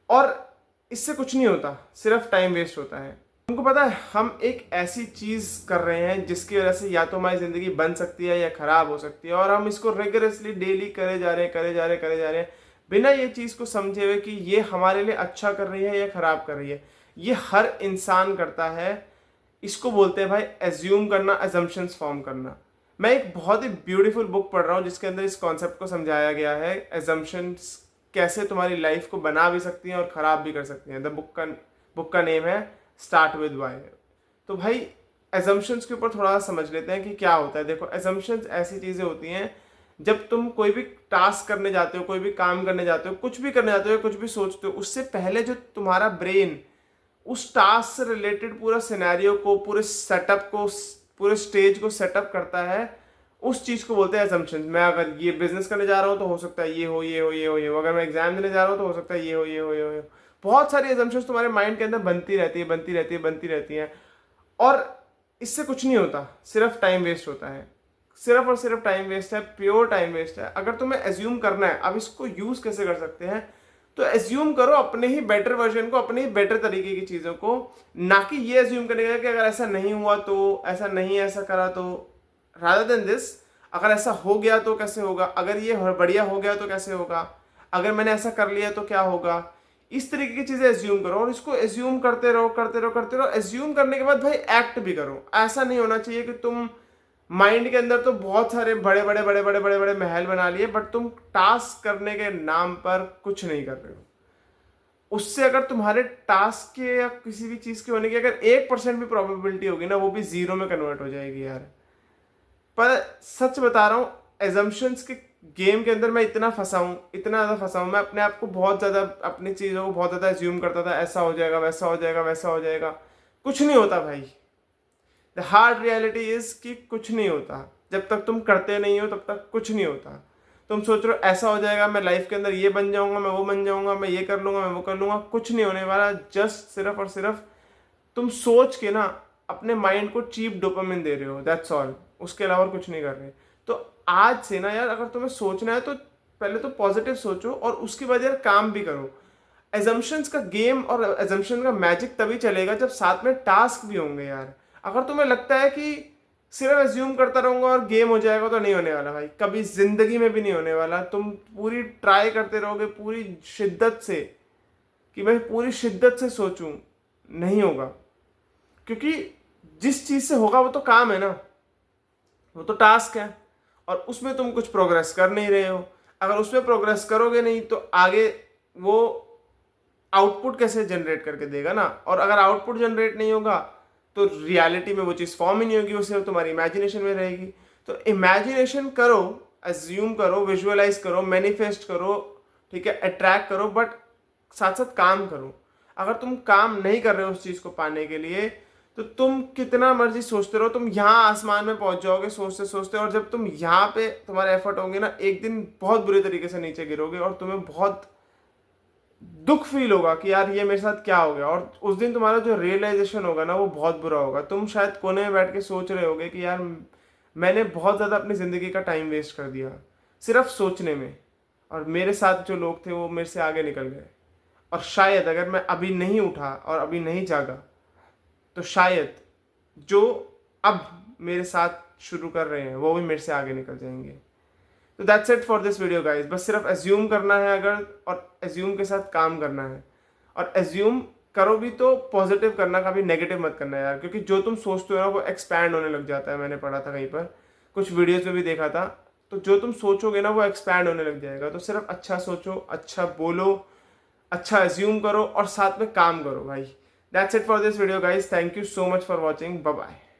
और इससे कुछ नहीं होता, सिर्फ टाइम वेस्ट होता है। तुमको पता है हम एक ऐसी चीज कर रहे हैं जिसकी वजह से या तो हमारी जिंदगी बन सकती है या खराब हो सकती है, और हम इसको रेगुलसली डेली करे जा रहे हैं, करे जा रहे हैं, करे जा रहे हैं, बिना ये चीज को समझे हुए कि ये हमारे लिए अच्छा कर रही है या खराब कर रही है। ये हर इंसान करता है। इसको बोलते हैं भाई एज्यूम करना, एजम्पशंस फॉर्म करना। मैं एक बहुत ही ब्यूटीफुल बुक पढ़ रहा हूँ जिसके अंदर इस कॉन्सेप्ट को समझाया गया है, एजम्पशंस कैसे तुम्हारी लाइफ को बना भी सकती हैं और खराब भी कर सकती हैं। द बुक का नेम है स्टार्ट विद वाई। तो भाई एजम्पशंस के ऊपर थोड़ा सा समझ लेते हैं कि क्या होता है। देखो एजम्पशंस ऐसी चीजें होती हैं जब तुम कोई भी टास्क करने जाते हो, कोई भी काम करने जाते हो, कुछ भी करने जाते हो, कुछ भी सोचते हो, उससे पहले जो तुम्हारा ब्रेन उस टास्क से रिलेटेड पूरा सिनेरियो को, पूरे सेटअप को, पूरे स्टेज को सेटअप करता है, उस चीज को बोलते हैं एजम्पशन। मैं अगर ये बिजनेस करने जा रहा हूँ तो हो सकता है ये हो, ये हो, ये हो, ये हो। अगर मैं एग्जाम देने जा रहा हूँ तो हो सकता है ये हो, ये हो, ये हो, ये हो। बहुत सारी एजम्पशंस तुम्हारे माइंड के अंदर बनती रहती है, बनती रहती है, बनती रहती है, और इससे कुछ नहीं होता, सिर्फ टाइम वेस्ट होता है। सिर्फ और सिर्फ टाइम वेस्ट है, प्योर टाइम वेस्ट है। अगर तुम्हें एज्यूम करना है, अब इसको यूज कैसे कर सकते हैं, तो एज्यूम करो अपने ही बेटर वर्जन को, अपने ही बेटर तरीके की चीजों को, ना कि ये एज्यूम करने का कि अगर ऐसा नहीं हुआ तो, ऐसा नहीं ऐसा करा तो। रादर देन दिस, अगर ऐसा हो गया तो कैसे होगा, अगर ये बढ़िया हो गया तो कैसे होगा, अगर मैंने ऐसा कर लिया तो क्या होगा। इस तरीके की चीजें एज्यूम करो, और इसको एज्यूम करते रहो, करते रहो, करते रहो। एज्यूम करने के बाद भाई एक्ट भी करो। ऐसा नहीं होना चाहिए कि तुम माइंड के अंदर तो बहुत सारे बड़े बड़े बड़े बड़े बड़े बड़े महल बना लिए, बट तुम टास्क करने के नाम पर कुछ नहीं कर रहे हो। उससे अगर तुम्हारे टास्क के या किसी भी चीज के होने की अगर 1% भी प्रोबेबिलिटी होगी ना, वो भी जीरो में कन्वर्ट हो जाएगी यार। पर सच बता रहा हूँ, एजम्पशंस के गेम के अंदर मैं इतना फंसा हूँ, इतना ज्यादा फंसा हूँ। मैं अपने आप को बहुत ज्यादा, अपनी चीजों को बहुत ज्यादा एज्यूम करता था, ऐसा हो जाएगा, वैसा हो जाएगा, वैसा हो जाएगा। कुछ नहीं होता भाई। द हार्ड रियलिटी इज कि कुछ नहीं होता। जब तक तुम करते नहीं हो तब तक कुछ नहीं होता। तुम सोच रहे हो ऐसा हो जाएगा, मैं लाइफ के अंदर ये बन जाऊंगा, मैं वो बन जाऊंगा, मैं ये कर लूंगा, मैं वो कर लूंगा। कुछ नहीं होने वाला। जस्ट सिर्फ और सिर्फ तुम सोच के ना अपने माइंड को चीप डोपामिन दे रहे हो, दैट्स ऑल। उसके अलावा कुछ नहीं कर रहे। तो आज से ना यार, अगर तुम्हें सोचना है तो पहले तो पॉजिटिव सोचो, और उसके बाद यार काम भी करो। एजम्पशंस का गेम और एजम्पशन का मैजिक तभी चलेगा जब साथ में टास्क भी होंगे यार। अगर तुम्हें लगता है कि सिर्फ एज्यूम करता रहूंगा और गेम हो जाएगा, तो नहीं होने वाला भाई, कभी जिंदगी में भी नहीं होने वाला। तुम पूरी ट्राई करते रहोगे पूरी शिद्दत से कि मैं पूरी शिद्दत से सोचूं, नहीं होगा। क्योंकि जिस चीज से होगा वो तो काम है ना, वो तो टास्क है, और उसमें तुम कुछ प्रोग्रेस कर नहीं रहे हो। अगर उसमें प्रोग्रेस करोगे नहीं तो आगे वो आउटपुट कैसे जनरेट करके देगा ना। और अगर आउटपुट जनरेट नहीं होगा तो रियलिटी में वो चीज़ फॉर्म ही नहीं होगी, उससे तुम्हारी इमेजिनेशन में रहेगी। तो इमेजिनेशन करो, एज्यूम करो, विजुअलाइज करो, मैनिफेस्ट करो, ठीक है, अट्रैक्ट करो, बट साथ साथ काम करो। अगर तुम काम नहीं कर रहे हो उस चीज़ को पाने के लिए, तो तुम कितना मर्जी सोचते रहो, तुम यहाँ आसमान में पहुंच जाओगे सोचते सोचते, और जब तुम यहाँ पे तुम्हारे एफर्ट होंगे ना, एक दिन बहुत बुरे तरीके से नीचे गिरोगे, और तुम्हें बहुत दुख फील होगा कि यार ये मेरे साथ क्या हो गया। और उस दिन तुम्हारा जो रियलाइजेशन होगा ना, वो बहुत बुरा होगा। तुम शायद कोने में बैठ के सोच रहे होगे कि यार मैंने बहुत ज़्यादा अपनी ज़िंदगी का टाइम वेस्ट कर दिया सिर्फ सोचने में, और मेरे साथ जो लोग थे वो मेरे से आगे निकल गए। और शायद अगर मैं अभी नहीं उठा और अभी नहीं जागा, तो शायद जो अब मेरे साथ शुरू कर रहे हैं वो भी मेरे से आगे निकल जाएंगे। तो that's it for this video guys. बस सिर्फ एज्यूम करना है अगर, और एज्यूम के साथ काम करना है। और एज्यूम करो भी तो पॉजिटिव करना, कभी नेगेटिव मत करना यार, क्योंकि जो तुम सोचते हो ना वो एक्सपैंड होने लग जाता है। मैंने पढ़ा था कहीं पर, कुछ वीडियोज में भी देखा था। तो जो तुम सोचोगे ना वो एक्सपैंड होने लग जाएगा। तो सिर्फ अच्छा सोचो, अच्छा बोलो, अच्छा एज्यूम करो, और साथ में काम करो भाई। That's it for this video guys. Thank you so much for watching. Bye bye.